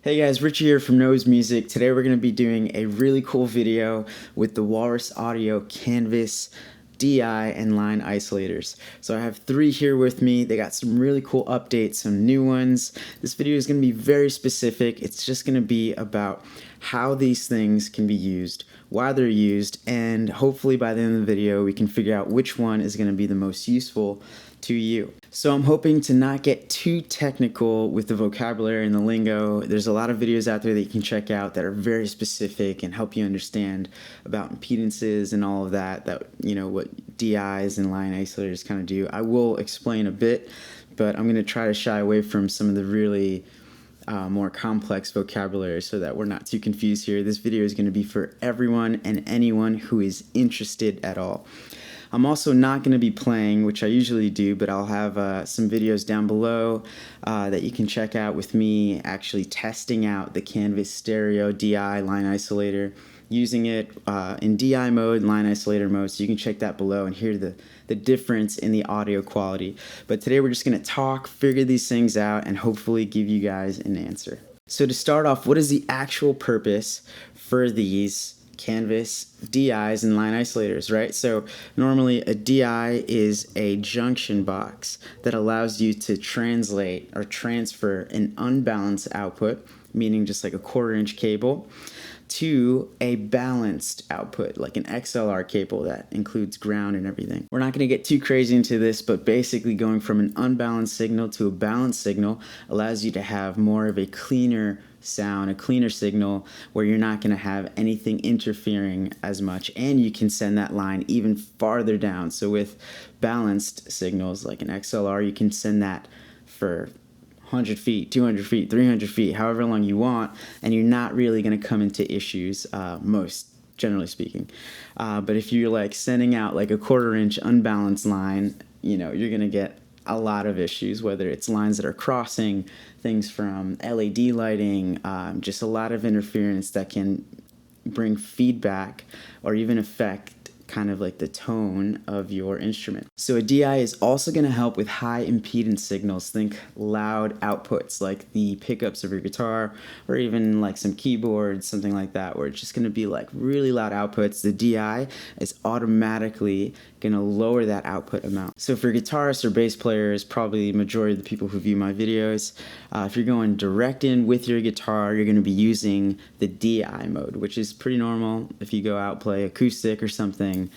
Hey guys, Richie here from Nose Music. Today we're going to be doing a really cool video with the Walrus Audio Canvas D.I and line isolators. So I have three here with me. They got some really cool updates, some new ones. This video is going to be very specific. It's just going to be about how these things can be used, why they're used, and hopefully by the end of the video we can figure out which one is going to be the most useful to you. So I'm hoping to not get too technical with the vocabulary and the lingo. There's a lot of videos out there that you can check out that are very specific and help you understand about impedances and all of that, what DIs and line isolators kind of do. I will explain a bit, but I'm going to try to shy away from some of the really more complex vocabulary so that we're not too confused here. This video is going to be for everyone and anyone who is interested at all. I'm also not going to be playing, which I usually do, but I'll have some videos down below that you can check out with me actually testing out the Canvas Stereo DI line isolator, using it in DI mode, line isolator mode, so you can check that below and hear the difference in the audio quality. But today we're just going to talk, figure these things out, and hopefully give you guys an answer. So to start off, what is the actual purpose for these Canvas DIs and line isolators, right? So normally a DI is a junction box that allows you to translate or transfer an unbalanced output, meaning just like a 1/4-inch cable, to a balanced output, like an XLR cable that includes ground and everything. We're not going to get too crazy into this, but basically going from an unbalanced signal to a balanced signal allows you to have more of a cleaner sound, a cleaner signal where you're not going to have anything interfering as much, and you can send that line even farther down. So with balanced signals like an XLR, you can send that for 100 feet, 200 feet, 300 feet, however long you want, and you're not really going to come into issues, most generally speaking. But if you're like sending out like a 1/4-inch unbalanced line, you're going to get a lot of issues, whether it's lines that are crossing, things from LED lighting, just a lot of interference that can bring feedback or even affect kind of like the tone of your instrument. So a DI is also going to help with high impedance signals. Think loud outputs like the pickups of your guitar, or even like some keyboards, something like that, where it's just going to be like really loud outputs. The DI is automatically going to lower that output amount. So for guitarists or bass players, probably the majority of the people who view my videos, if you're going direct in with your guitar, you're going to be using the DI mode, which is pretty normal. If you go out, play acoustic or something,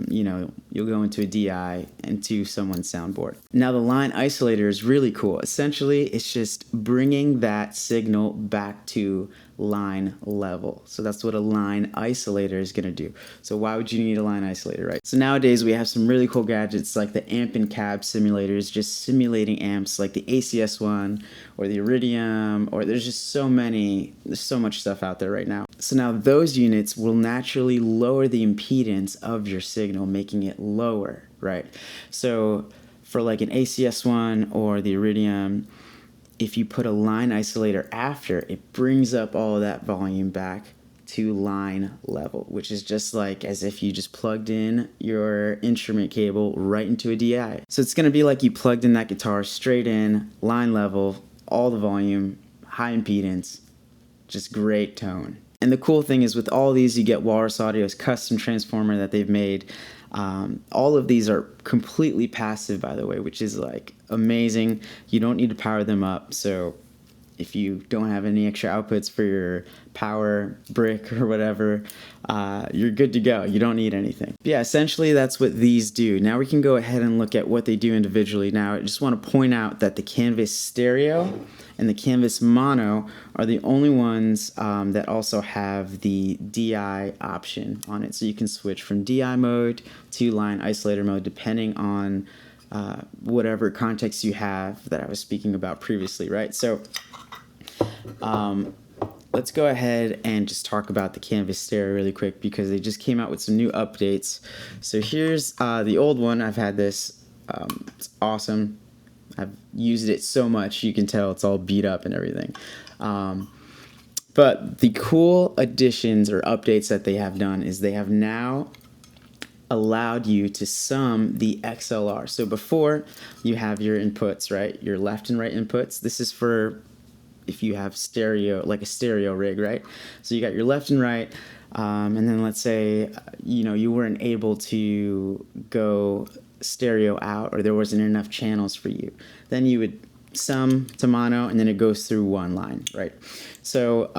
you'll go into a DI into someone's soundboard. Now the line isolator is really cool. Essentially, it's just bringing that signal back to line level. So that's what a line isolator is going to do. So why would you need a line isolator, right? So nowadays we have some really cool gadgets like the amp and cab simulators, just simulating amps like the ACS one or the Iridium, or there's just so much stuff out there right now. So now those units will naturally lower the impedance of your signal, making it lower, right? So for like an ACS one or the Iridium, if you put a line isolator after, it brings up all of that volume back to line level, which is just like as if you just plugged in your instrument cable right into a DI. So it's going to be like you plugged in that guitar straight in, line level, all the volume, high impedance, just great tone. And the cool thing is with all these, you get Walrus Audio's custom transformer that they've made. All of these are completely passive, by the way, which is like amazing. You don't need to power them up. So if you don't have any extra outputs for your power brick or whatever, you're good to go. You don't need anything. But yeah, essentially that's what these do. Now we can go ahead and look at what they do individually. Now I just want to point out that the Canvas Stereo and the Canvas Mono are the only ones that also have the DI option on it. So you can switch from DI mode to line isolator mode depending on whatever context you have that I was speaking about previously, right? So let's go ahead and just talk about the Canvas Stereo really quick because they just came out with some new updates. So here's the old one. I've had this. It's awesome. I've used it so much, you can tell it's all beat up and everything. But the cool additions or updates that they have done is they have now allowed you to sum the XLR. So before, you have your inputs, right? Your left and right inputs. This is for if you have stereo, like a stereo rig, right? So you got your left and right, and then let's say, you weren't able to go stereo out, or there wasn't enough channels for you. Then you would sum to mono, and then it goes through one line, right? So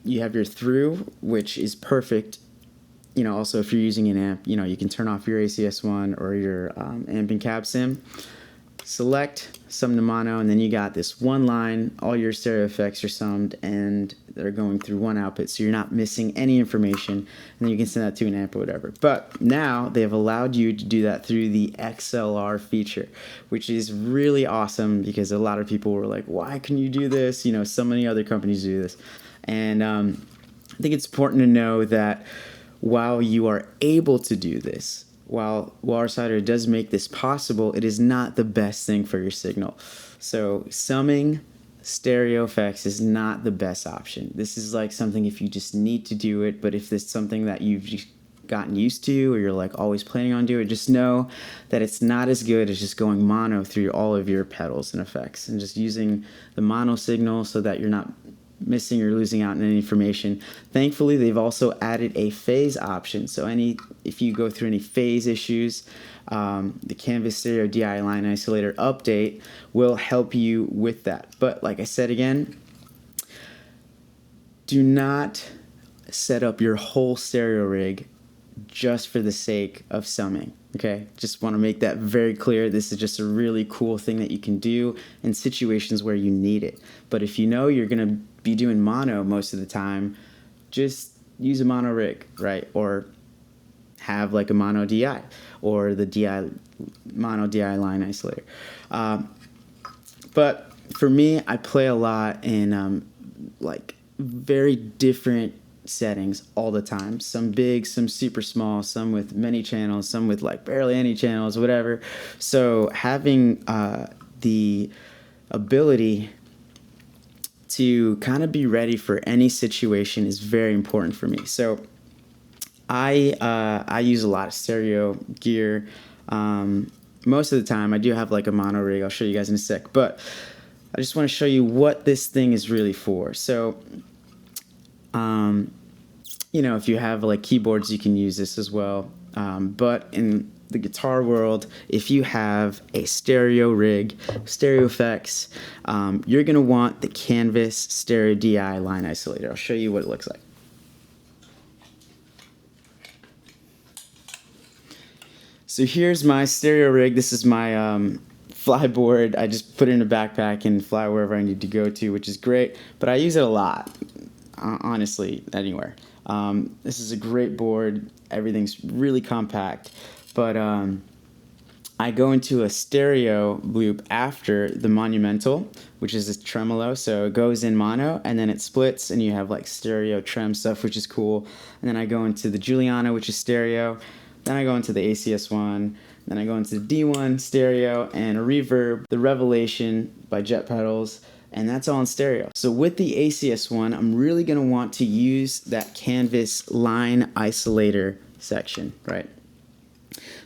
you have your through, which is perfect. Also if you're using an amp, you can turn off your ACS1 or your amp and cab sim, select sum to mono, and then you got this one line. All your stereo effects are summed and they're going through one output, so you're not missing any information, and then you can send that to an amp or whatever. But now they have allowed you to do that through the XLR feature, which is really awesome, because a lot of people were like, why can you do this? So many other companies do this. And I think it's important to know that while you are able to do this, while Isolator does make this possible, it is not the best thing for your signal. So summing stereo effects is not the best option. This is like something if you just need to do it, but if it's something that you've just gotten used to, or you're like always planning on doing, just know that it's not as good as just going mono through all of your pedals and effects, and just using the mono signal so that you're not missing or losing out on any information. Thankfully, they've also added a phase option. So if you go through any phase issues, the Canvas Stereo D.I line isolator update will help you with that. But like I said again, do not set up your whole stereo rig just for the sake of summing. Okay, just want to make that very clear. This is just a really cool thing that you can do in situations where you need it. But if you know you're going to be doing mono most of the time, just use a mono rig, right? Or have like a mono DI, or the mono DI line isolator. But for me, I play a lot in like very different settings all the time. Some big, some super small, some with many channels, some with like barely any channels, whatever. So having the ability to kind of be ready for any situation is very important for me. So I use a lot of stereo gear. Most of the time I do have like a mono rig. I'll show you guys in a sec, but I just want to show you what this thing is really for. So if you have like keyboards, you can use this as well. But in the guitar world, if you have a stereo rig, stereo effects, you're going to want the Canvas Stereo D.I line isolator. I'll show you what it looks like. So here's my stereo rig. This is my flyboard. I just put it in a backpack and fly wherever I need to go to, which is great. But I use it a lot, honestly, anywhere. This is a great board. Everything's really compact. But I go into a stereo loop after the Monumental, which is a tremolo. So it goes in mono, and then it splits, and you have like stereo trem stuff, which is cool. And then I go into the Juliana, which is stereo. Then I go into the ACS1. Then I go into the D1 stereo, and a reverb, the Revelation by Jet Pedals, and that's all in stereo. So with the ACS1, I'm really going to want to use that Canvas line isolator section, right?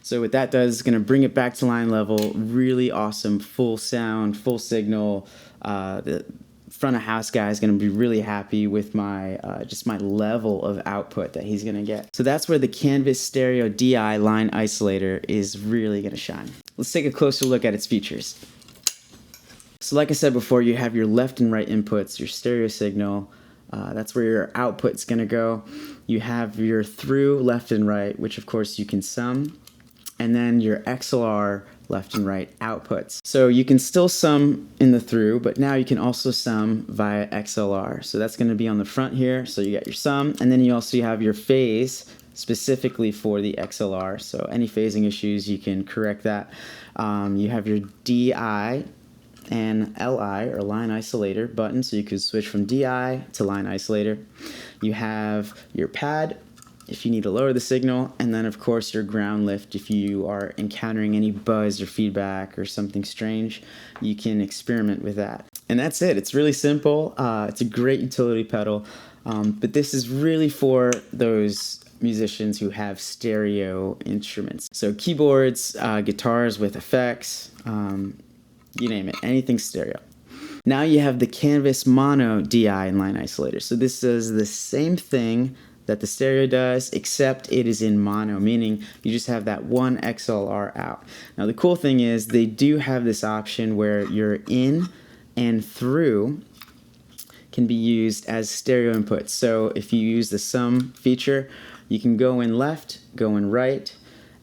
So what that does is going to bring it back to line level, really awesome, full sound, full signal. The front of house guy is going to be really happy with my just my level of output that he's going to get. So that's where the Canvas Stereo DI line isolator is really going to shine. Let's take a closer look at its features. So like I said before, you have your left and right inputs, your stereo signal. That's where your output's going to go. You have your through left and right, which of course you can sum, and then your XLR left and right outputs. So you can still sum in the through, but now you can also sum via XLR. So that's going to be on the front here. So you got your sum, and then you also have your phase specifically for the XLR. So any phasing issues, you can correct that. You have your DI and LI, or line isolator button, so you could switch from DI to line isolator. You have your pad if you need to lower the signal, and then of course your ground lift if you are encountering any buzz or feedback or something strange. You can experiment with that. And that's it. It's really simple. It's a great utility pedal, but this is really for those musicians who have stereo instruments. So keyboards, guitars with effects, you name it, anything stereo. Now you have the Canvas Mono DI and line isolator. So this does the same thing that the stereo does, except it is in mono, meaning you just have that one XLR out. Now the cool thing is they do have this option where your in and through can be used as stereo inputs. So if you use the sum feature, you can go in left, go in right,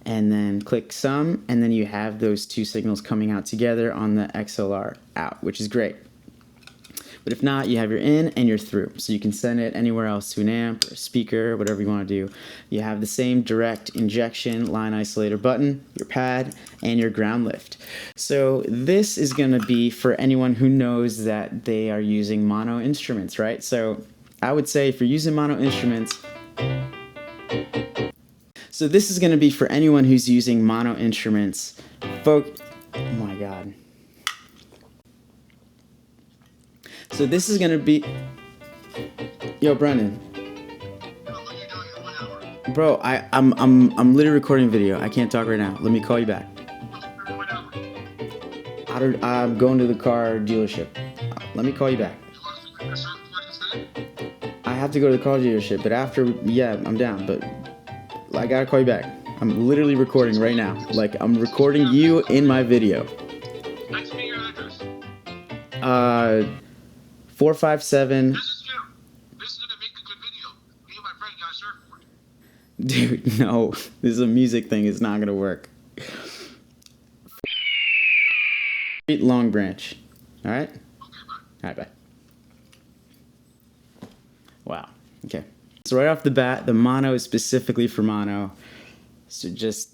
and then click sum, and then you have those two signals coming out together on the XLR out, which is great. But if not, you have your in and your through. So you can send it anywhere else to an amp or a speaker, whatever you want to do. You have the same direct injection line isolator button, your pad, and your ground lift. So this is going to be for anyone who knows that they are using mono instruments, right? So I would say if you're using mono instruments, so this is going to be for anyone who's using mono instruments. Oh my God. So this is gonna be, yo, Brendan. Bro, I'm literally recording a video. I can't talk right now. Let me call you back. I'm going to the car dealership. Let me call you back. I have to go to the car dealership, but after, yeah, I'm down. But I gotta call you back. I'm literally recording right now. Like I'm recording you in my video. Text me your address. 457. This is you. This is gonna make a good video. Me and my friend got surfboard. Dude, no. This is a music thing. It's not gonna work. Long Branch. All right. Okay, bye. All right, bye. Wow. Okay. So right off the bat, the mono is specifically for mono. So just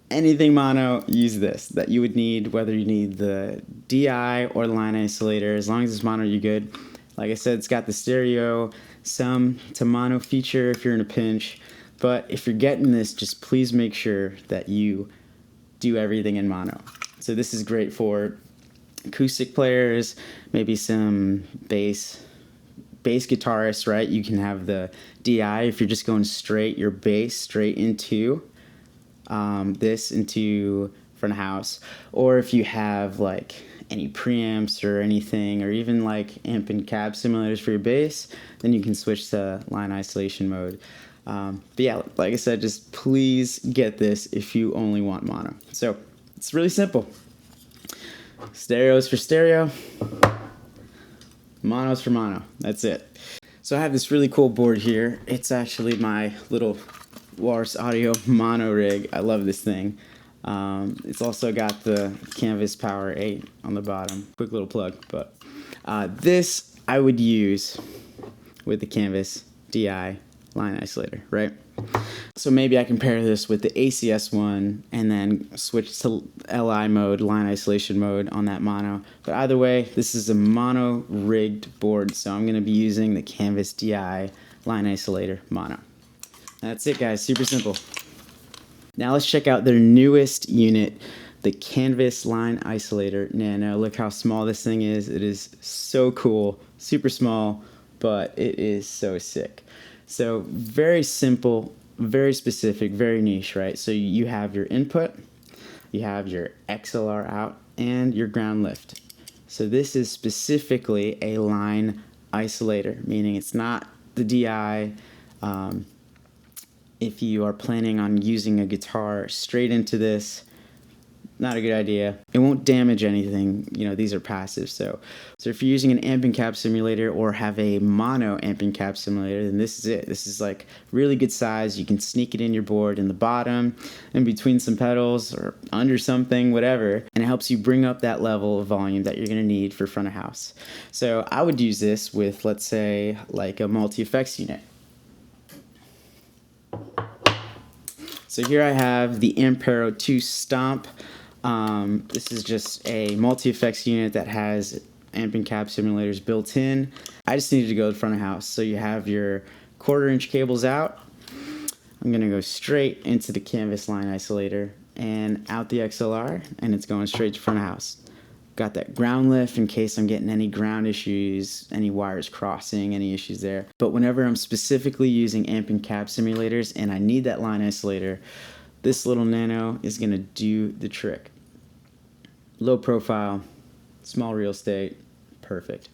anything mono, use this. That you would need, whether you need the DI or the line isolator. As long as it's mono, you're good. Like I said, it's got the stereo, sum to mono feature if you're in a pinch. But if you're getting this, just please make sure that you do everything in mono. So this is great for acoustic players, maybe some bass guitarists, right? You can have the DI if you're just going straight, your bass straight into this into front of house, or if you have like any preamps or anything, or even like amp and cab simulators for your bass, then you can switch to line isolation mode. But yeah, like I said, just please get this if you only want mono. So it's really simple. Stereos for stereo, mono's for mono. That's it. So I have this really cool board here. It's actually my little Walrus Audio mono rig. I love this thing. It's also got the Canvas Power 8 on the bottom. Quick little plug. But this I would use with the Canvas D.I line isolator, right? So maybe I can pair this with the ACS one and then switch to LI mode, line isolation mode on that mono. But either way, this is a mono rigged board, so I'm going to be using the Canvas D.I line isolator mono. That's it, guys. Super simple. Now let's check out their newest unit, the Canvas Line Isolator Nano. Look how small this thing is. It is so cool. Super small, but it is so sick. So very simple, very specific, very niche, right? So you have your input, you have your XLR out, and your ground lift. So this is specifically a line isolator, meaning it's not the DI. If you are planning on using a guitar straight into this, not a good idea. It won't damage anything. You know, these are passive. So if you're using an amp and cab simulator or have a mono amp and cab simulator, then this is it. This is like really good size. You can sneak it in your board in the bottom, in between some pedals or under something, whatever. And it helps you bring up that level of volume that you're going to need for front of house. So I would use this with, let's say, like a multi-effects unit. So here I have the Ampero 2 Stomp. This is just a multi-effects unit that has amp and cab simulators built in. I just needed to go to front of house. So you have your 1/4-inch cables out. I'm gonna go straight into the Canvas line isolator and out the XLR, and it's going straight to front of house. Got that ground lift in case I'm getting any ground issues, any wires crossing, any issues there. But whenever I'm specifically using amp and cab simulators and I need that line isolator, this little nano is gonna do the trick. Low profile, small real estate, perfect.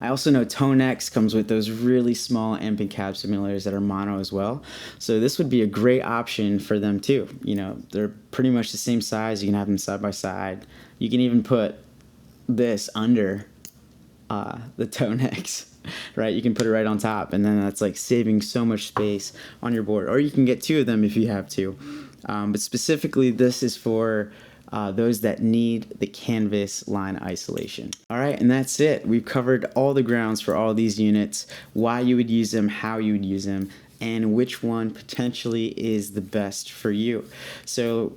I also know Tonex comes with those really small amp and cab simulators that are mono as well. So this would be a great option for them too. You know, they're pretty much the same size. You can have them side by side. You can even put this under the Tonex, right? You can put it right on top, and then that's like saving so much space on your board. Or you can get two of them if you have to. But specifically, this is for those that need the Canvas line isolation. All right, and that's it. We've covered all the grounds for all these units, why you would use them, how you would use them, and which one potentially is the best for you. So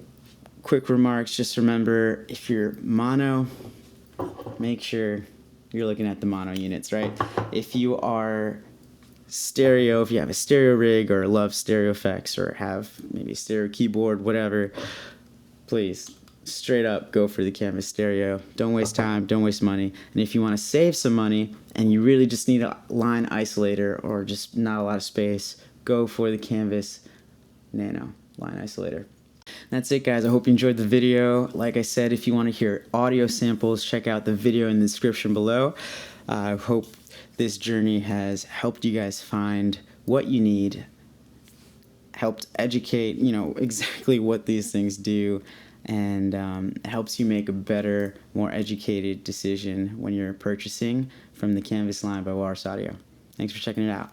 quick remarks, just remember, if you're mono, make sure you're looking at the mono units, right? If you are stereo, if you have a stereo rig or love stereo effects or have maybe a stereo keyboard, whatever, please straight up go for the Canvas stereo. Don't waste time, don't waste money. And if you want to save some money and you really just need a line isolator or just not a lot of space, go for the Canvas Nano line isolator. That's it, guys. I hope you enjoyed the video. Like I said, if you want to hear audio samples, check out the video in the description below. I hope this journey has helped you guys find what you need, helped educate, you know, exactly what these things do, and helps you make a better, more educated decision when you're purchasing from the Canvas line by Walrus Audio. Thanks for checking it out.